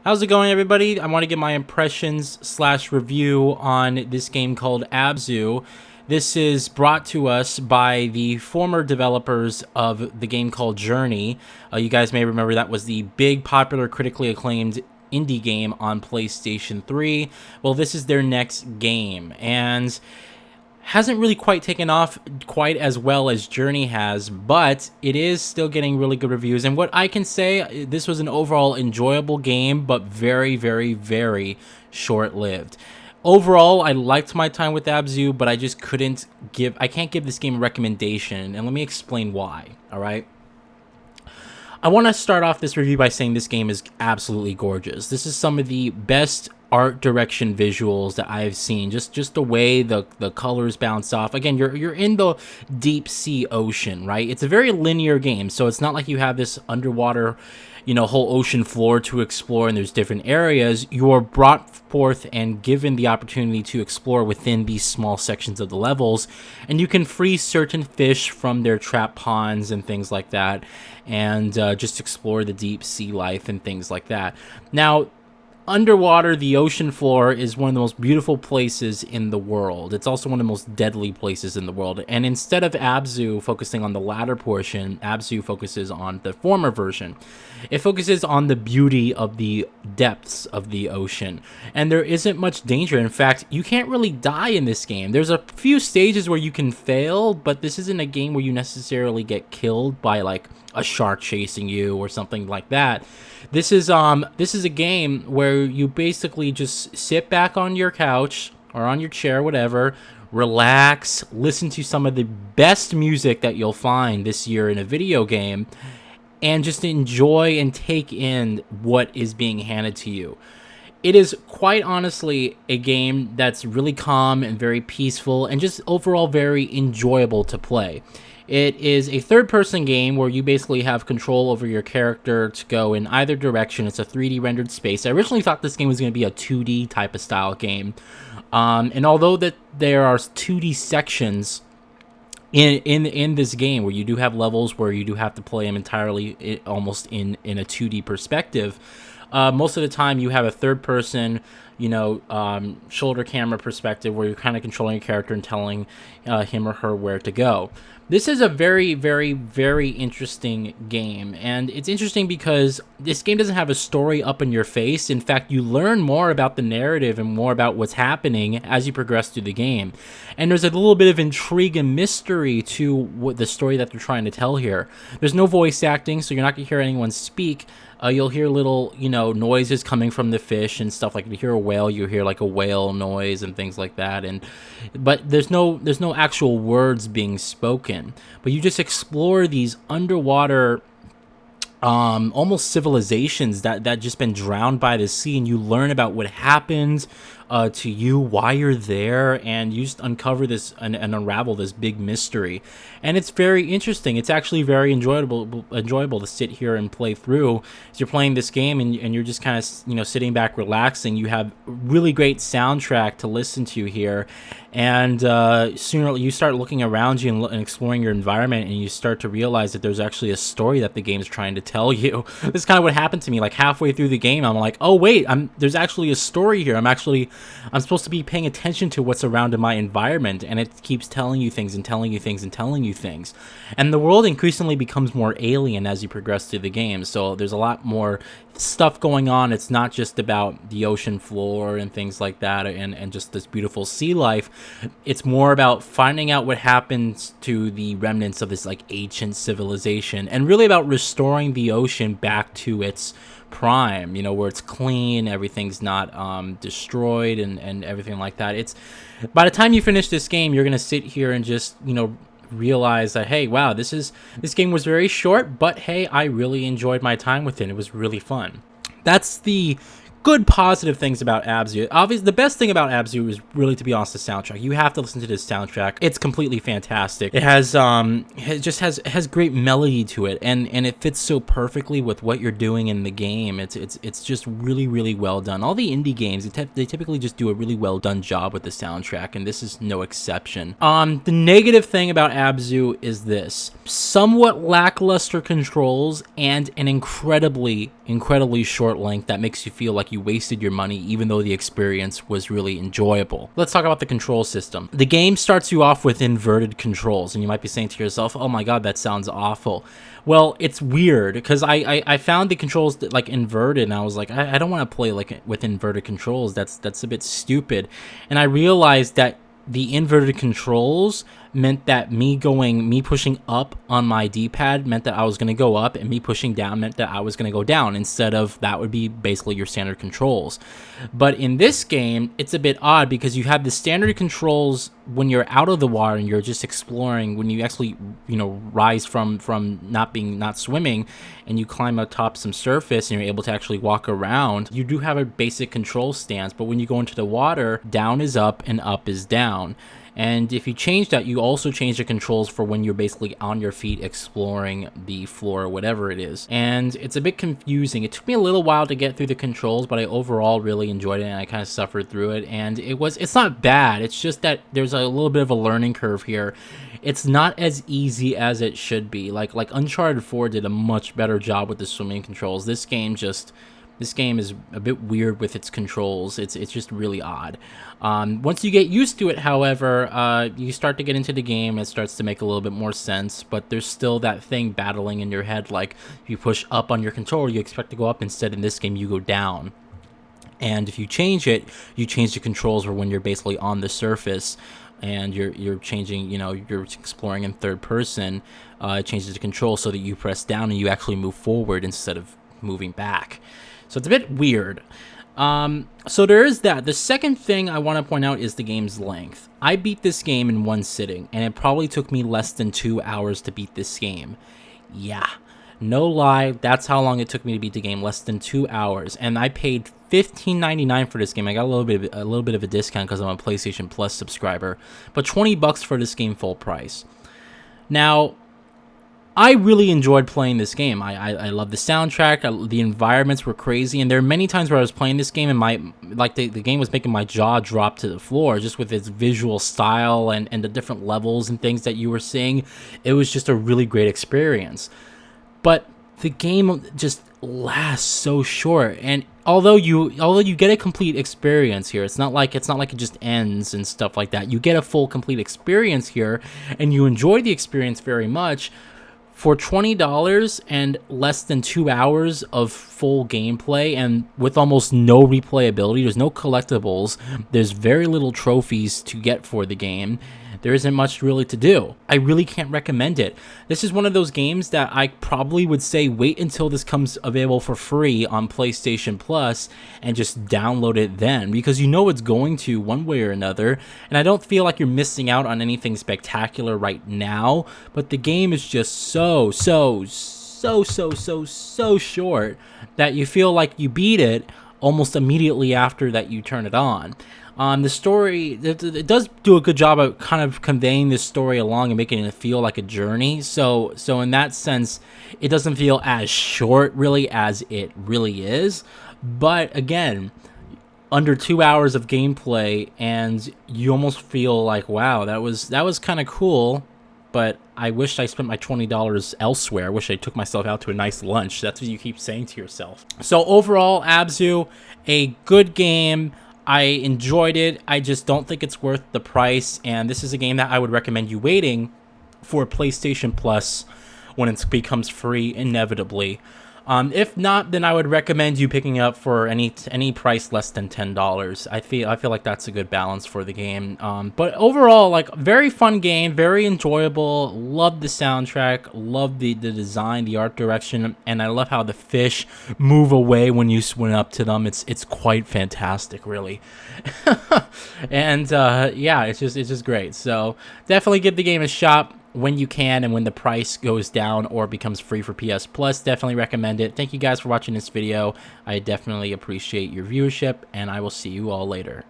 How's it going, everybody? I want to get my impressions slash review on this game called Abzû. This is brought to us by the former developers of the game called Journey. You guys may remember that was the big, popular, critically acclaimed indie game on PlayStation 3. Well, this is their next game, and hasn't really quite taken off quite as well as Journey has, but it is still getting really good reviews. And what I can say, this was an overall enjoyable game, but very, very, very short-lived. Overall, I liked my time with Abzû, but I just I can't give this game a recommendation, and let me explain why, all right? I want to start off this review by saying this game is absolutely gorgeous. This is some of the best art direction visuals that I've seen. Just the way the colors bounce off. Again, you're in the deep sea ocean, right? It's a very linear game, so it's not like you have this underwater, whole ocean floor to explore and there's different areas. You are brought forth and given the opportunity to explore within these small sections of the levels, and you can free certain fish from their trap ponds and things like that, and just explore the deep sea life and things like that. Now, underwater, the ocean floor is one of the most beautiful places in the world. It's also one of the most deadly places in the world. And instead of Abzû focusing on the latter portion, Abzû focuses on the former version. It focuses on the beauty of the depths of the ocean. And there isn't much danger. In fact, you can't really die in this game. There's a few stages where you can fail, but this isn't a game where you necessarily get killed by like a shark chasing you or something like that. This is a game where you basically just sit back on your couch or on your chair, whatever, relax, listen to some of the best music that you'll find this year in a video game, and just enjoy and take in what is being handed to you. It is quite honestly a game that's really calm and very peaceful and just overall very enjoyable to play. It is a third-person game where you basically have control over your character to go in either direction. It's a 3D rendered space. I originally thought this game was going to be a 2D type of style game. And although that there are 2D sections in this game where you do have levels where you do have to play them entirely almost in a 2D perspective, most of the time you have a third-person shoulder camera perspective where you're kind of controlling your character and telling him or her where to go. This is a very, very, very interesting game, and it's interesting because this game doesn't have a story up in your face. In fact, you learn more about the narrative and more about what's happening as you progress through the game. And there's a little bit of intrigue and mystery to what the story that they're trying to tell here. There's no voice acting, so you're not going to hear anyone speak. You'll hear little, noises coming from the fish and stuff. Like if you hear a whale, you hear like a whale noise and things like that. But there's no actual words being spoken. But you just explore these underwater, almost civilizations that just been drowned by the sea, and you learn about what happened to you, why you're there, and you just uncover this and unravel this big mystery. And it's very interesting. It's actually very enjoyable to sit here and play through as you're playing this game, and you're just kind of sitting back relaxing. You have really great soundtrack to listen to here, and sooner you start looking around you and exploring your environment, and you start to realize that there's actually a story that the game's trying to tell you. This is kind of what happened to me. Like halfway through the game, I'm like, oh wait, there's actually a story here. I'm supposed to be paying attention to what's around in my environment, and it keeps telling you things and telling you things and telling you things. And the world increasingly becomes more alien as you progress through the game, so there's a lot more stuff going on. It's not just about the ocean floor and things like that and just this beautiful sea life. It's more about finding out what happens to the remnants of this like ancient civilization, and really about restoring the ocean back to its prime, where it's clean, everything's not destroyed and everything like that. It's by the time you finish this game, you're gonna sit here and just realize that, hey, wow, this game was very short, but hey, I really enjoyed my time with it. It was really fun. That's the good positive things about Abzû. Obviously, the best thing about Abzû is really, to be honest, the soundtrack. You have to listen to this soundtrack. It's completely fantastic. It has has great melody to it, and it fits so perfectly with what you're doing in the game. It's just really, really well done. All the indie games, they typically just do a really well done job with the soundtrack, and this is no exception. The negative thing about Abzû is this: somewhat lackluster controls and an incredibly incredibly short length that makes you feel like you wasted your money, even though the experience was really enjoyable. Let's talk about the control system. The game starts you off with inverted controls, and you might be saying to yourself, oh my god, that sounds awful. Well, it's weird, because I found the controls that, like, inverted, and I was like, I don't want to play like with inverted controls. That's a bit stupid. And I realized that the inverted controls meant that me pushing up on my D-pad meant that I was going to go up, and me pushing down meant that I was going to go down, instead of that would be basically your standard controls. But in this game, it's a bit odd, because you have the standard controls when you're out of the water and you're just exploring, when you actually, you know, rise from not swimming, and you climb atop some surface and you're able to actually walk around. You do have a basic control stance, but when you go into the water, down is up and up is down. And if you change that, you also change the controls for when you're basically on your feet exploring the floor or whatever it is. And it's a bit confusing. It took me a little while to get through the controls, but I overall really enjoyed it, and I kind of suffered through it. And it's not bad. It's just that there's a little bit of a learning curve here. It's not as easy as it should be. Like Uncharted 4 did a much better job with the swimming controls. This game is a bit weird with its controls. It's just really odd. Once you get used to it, however, you start to get into the game, it starts to make a little bit more sense, but there's still that thing battling in your head, like if you push up on your controller, you expect to go up. Instead, in this game, you go down. And if you change it, you change the controls for when you're basically on the surface, and you're changing, you know, you're exploring in third person. It changes the control so that you press down and you actually move forward instead of moving back. So it's a bit weird. So there is that. The second thing I want to point out is the game's length. I beat this game in one sitting, and it probably took me less than 2 hours to beat this game. Yeah, no lie, that's how long it took me to beat the game, less than 2 hours. And I paid $15.99 for this game. I got a little bit of a discount because I'm a PlayStation Plus subscriber, but $20 for this game full price. Now, I really enjoyed playing this game. I love the soundtrack. The environments were crazy, and there are many times where I was playing this game and the game was making my jaw drop to the floor just with its visual style and the different levels and things that you were seeing. It was just a really great experience. But the game just lasts so short, and although you get a complete experience here, it's not like it just ends and stuff like that. You get a full complete experience here, and you enjoy the experience very much. For $20 and less than 2 hours of full gameplay, and with almost no replayability, there's no collectibles, there's very little trophies to get for the game, there isn't much really to do. I really can't recommend it. This is one of those games that I probably would say wait until this comes available for free on PlayStation Plus and just download it then, because you know it's going to one way or another, and I don't feel like you're missing out on anything spectacular right now, but the game is just so short that you feel like you beat it almost immediately after that you turn it on. The story, it does do a good job of kind of conveying this story along and making it feel like a journey. So in that sense, it doesn't feel as short really as it really is. But again, under 2 hours of gameplay, and you almost feel like, wow, that was kind of cool. But I wish I spent my $20 elsewhere. I wish I took myself out to a nice lunch. That's what you keep saying to yourself. So overall, Abzû, a good game. I enjoyed it. I just don't think it's worth the price, and this is a game that I would recommend you waiting for PlayStation Plus when it becomes free inevitably. If not, then I would recommend you picking up for any price less than $10. I feel like that's a good balance for the game. But overall, like, very fun game, very enjoyable. Love the soundtrack, love the design, the art direction, and I love how the fish move away when you swim up to them. It's quite fantastic, really. And yeah, it's just great. So definitely give the game a shot when you can, and when the price goes down or becomes free for PS Plus. Definitely recommend it. Thank you guys for watching this video. I definitely appreciate your viewership, and I will see you all later.